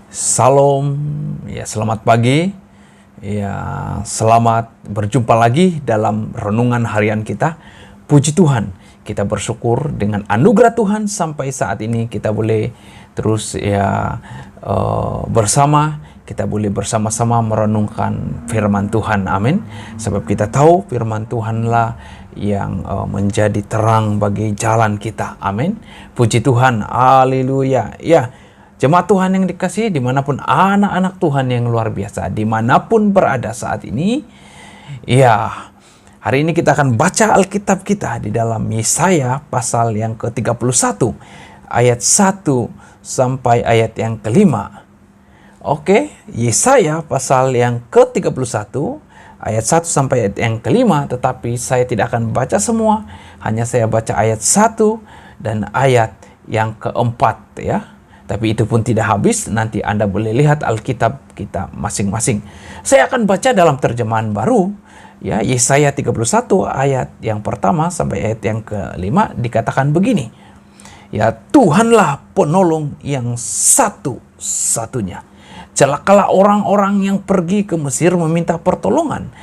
Salam, ya selamat pagi, ya selamat berjumpa lagi dalam renungan harian kita. Puji Tuhan, kita bersyukur dengan anugerah Tuhan sampai saat ini kita boleh terus bersama, kita boleh bersama-sama merenungkan firman Tuhan, amin. Sebab kita tahu firman Tuhanlah yang menjadi terang bagi jalan kita, amin. Puji Tuhan, haleluya, ya. Jemaat Tuhan yang dikasihi, dimanapun anak-anak Tuhan yang luar biasa, dimanapun berada saat ini, ya, hari ini kita akan baca Alkitab kita di dalam Yesaya pasal yang ke-31, ayat 1 sampai ayat yang ke-5. Oke, Yesaya pasal yang ke-31, ayat 1 sampai ayat yang ke-5, tetapi saya tidak akan baca semua, hanya saya baca ayat 1 dan ayat yang ke-4 ya. Tapi itu pun tidak habis, nanti Anda boleh lihat Alkitab kita masing-masing. Saya akan baca dalam terjemahan baru, ya, Yesaya 31 ayat yang pertama sampai ayat yang ke-5 dikatakan begini. Ya, Tuhanlah penolong yang satu-satunya. Celakalah orang-orang yang pergi ke Mesir meminta pertolongan,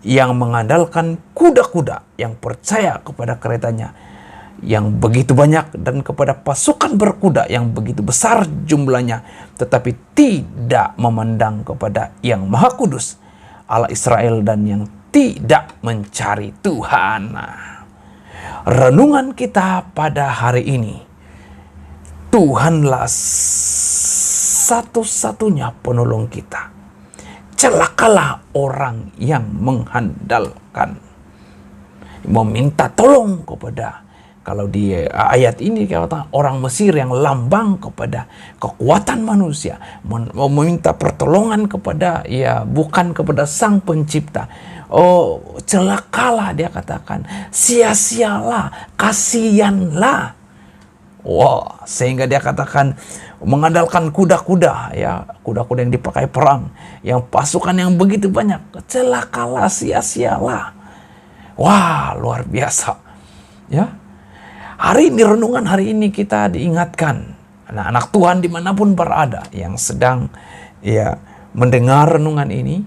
yang mengandalkan kuda-kuda, yang percaya kepada keretanya yang begitu banyak dan kepada pasukan berkuda yang begitu besar jumlahnya, tetapi tidak memandang kepada yang Maha Kudus, Allah Israel, dan yang tidak mencari Tuhan. Nah, renungan kita pada hari ini, Tuhanlah satu-satunya penolong kita. Celakalah orang yang mengandalkan, meminta tolong kepada. Kalau di ayat ini kata orang Mesir yang lambang kepada kekuatan manusia, meminta pertolongan kepada, ya, bukan kepada Sang Pencipta. Oh, celakalah, dia katakan, sia-sialah, kasihanlah. Wah, sehingga dia katakan mengandalkan kuda-kuda, ya, kuda-kuda yang dipakai perang, yang pasukan yang begitu banyak, celakalah, sia-sialah. Wah, luar biasa, ya. Hari ini, renungan hari ini kita diingatkan, anak-anak Tuhan dimanapun berada yang sedang, ya, mendengar renungan ini,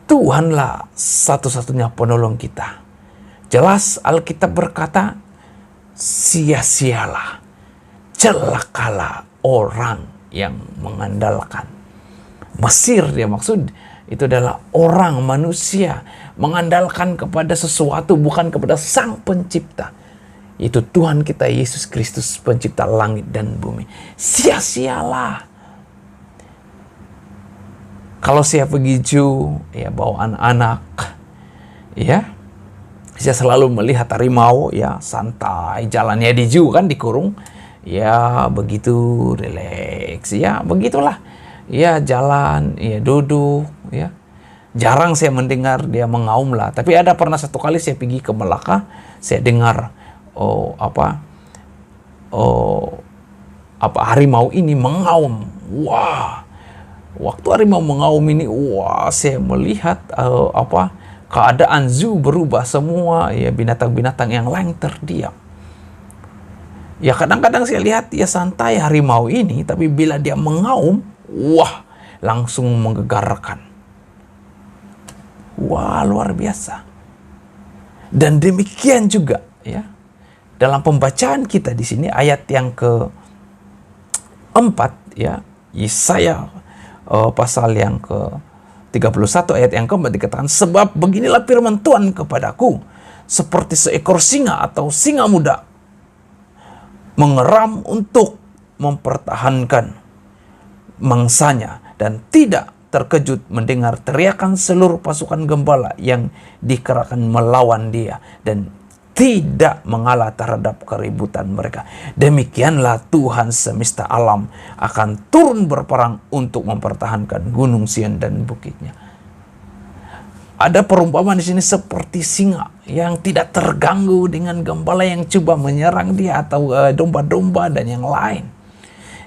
Tuhanlah satu-satunya penolong kita. Jelas Alkitab berkata, sia-sialah, celakalah orang yang mengandalkan. Mesir, dia maksud itu adalah orang manusia mengandalkan kepada sesuatu, bukan kepada Sang Pencipta. Itu Tuhan kita Yesus Kristus, pencipta langit dan bumi. Sia-sialah. Kalau saya pergi zoo, ya, bawa anak-anak, ya, saya selalu melihat harimau, ya, santai jalannya di zoo, kan dikurung, ya, begitu rileks, ya, begitulah, ya, jalan, ya, duduk, ya. Jarang saya mendengar dia mengaum lah. Tapi ada pernah satu kali saya pergi ke Melaka, saya dengar harimau ini mengaum. Wah, waktu harimau mengaum ini, wah, saya melihat keadaan zoo berubah semua, ya, binatang-binatang yang lain terdiam. Ya, kadang-kadang saya lihat dia santai harimau ini, tapi bila dia mengaum, wah, langsung menggegarkan. Wah, luar biasa. Dan demikian juga, ya, dalam pembacaan kita di sini ayat yang ke-4, ya, Yesaya pasal yang ke-31 ayat yang ke-4 dikatakan, sebab beginilah firman Tuhan kepadaku, seperti seekor singa atau singa muda mengeram untuk mempertahankan mangsanya, dan tidak terkejut mendengar teriakan seluruh pasukan gembala yang dikerahkan melawan dia, dan tidak mengalah terhadap keributan mereka. Demikianlah Tuhan semesta alam akan turun berperang untuk mempertahankan gunung Sion dan bukitnya. Ada perumpamaan di sini seperti singa yang tidak terganggu dengan gembala yang coba menyerang dia, atau domba-domba dan yang lain.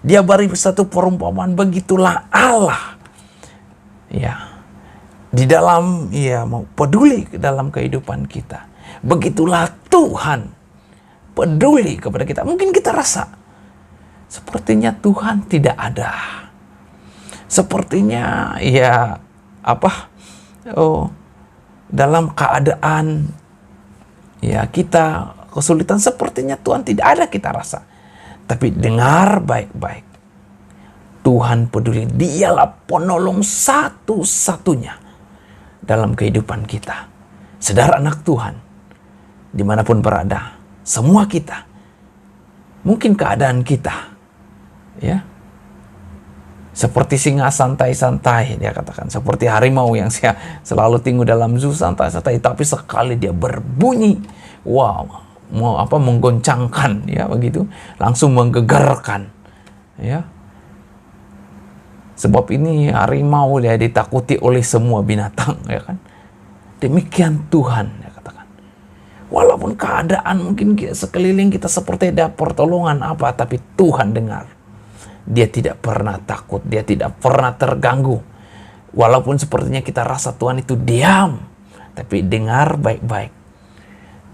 Dia beri satu perumpamaan, begitulah Allah, ya, di dalam, ya, mau peduli dalam kehidupan kita. Begitulah Tuhan peduli kepada kita. Mungkin kita rasa sepertinya Tuhan tidak ada. sepertinya ya dalam keadaan ya kita kesulitan, sepertinya Tuhan tidak ada kita rasa. Tapi dengar baik-baik. Tuhan peduli, Dialah penolong satu-satunya dalam kehidupan kita. Saudara anak Tuhan, dimanapun berada, semua kita, mungkin keadaan kita, ya, seperti singa santai-santai, dia katakan, seperti harimau yang selalu tinggal dalam zoo santai-santai, tapi sekali dia berbunyi, wow, menggoncangkan, ya begitu, langsung menggegarkan, ya. Sebab ini harimau dia ditakuti oleh semua binatang, ya kan. Demikian Tuhan, ya katakan. Walaupun keadaan mungkin sekeliling kita seperti ada pertolongan apa, tapi Tuhan dengar. Dia tidak pernah takut, dia tidak pernah terganggu. Walaupun sepertinya kita rasa Tuhan itu diam, tapi dengar baik-baik.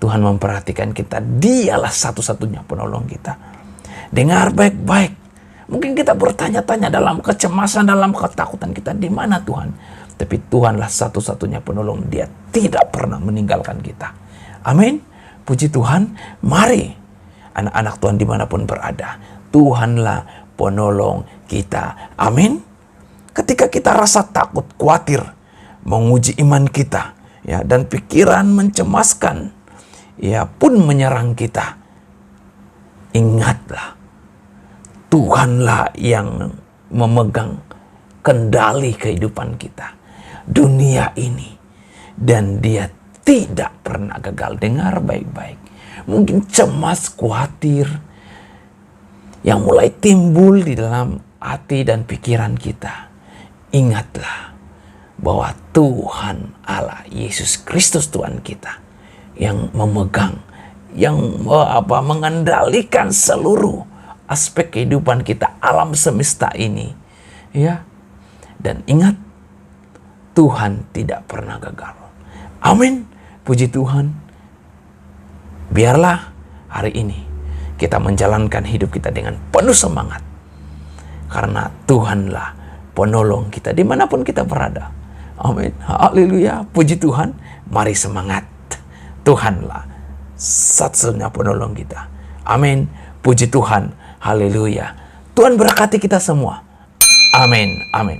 Tuhan memperhatikan kita, Dialah satu-satunya penolong kita. Dengar baik-baik. Mungkin kita bertanya-tanya dalam kecemasan, dalam ketakutan kita, di mana Tuhan? Tapi Tuhanlah satu-satunya penolong, Dia tidak pernah meninggalkan kita. Amin. Puji Tuhan. Mari anak-anak Tuhan dimanapun berada, Tuhanlah penolong kita. Amin. Ketika kita rasa takut, khawatir, menguji iman kita, ya, dan pikiran mencemaskan, ya, pun menyerang kita, ingatlah, Tuhanlah yang memegang kendali kehidupan kita, dunia ini, dan Dia tidak pernah gagal. Dengar baik-baik. Mungkin cemas, khawatir yang mulai timbul di dalam hati dan pikiran kita. Ingatlah bahwa Tuhan Allah Yesus Kristus Tuhan kita yang memegang, yang mengendalikan seluruh aspek kehidupan kita, alam semesta ini, ya. Dan ingat, Tuhan tidak pernah gagal. Amin. Puji Tuhan. Biarlah hari ini kita menjalankan hidup kita dengan penuh semangat, karena Tuhanlah penolong kita dimanapun kita berada. Amin. Haleluya. Puji Tuhan. Mari semangat. Tuhanlah satu-satunya penolong kita. Amin. Puji Tuhan. Haleluya. Tuhan berkati kita semua. Amin. Amin.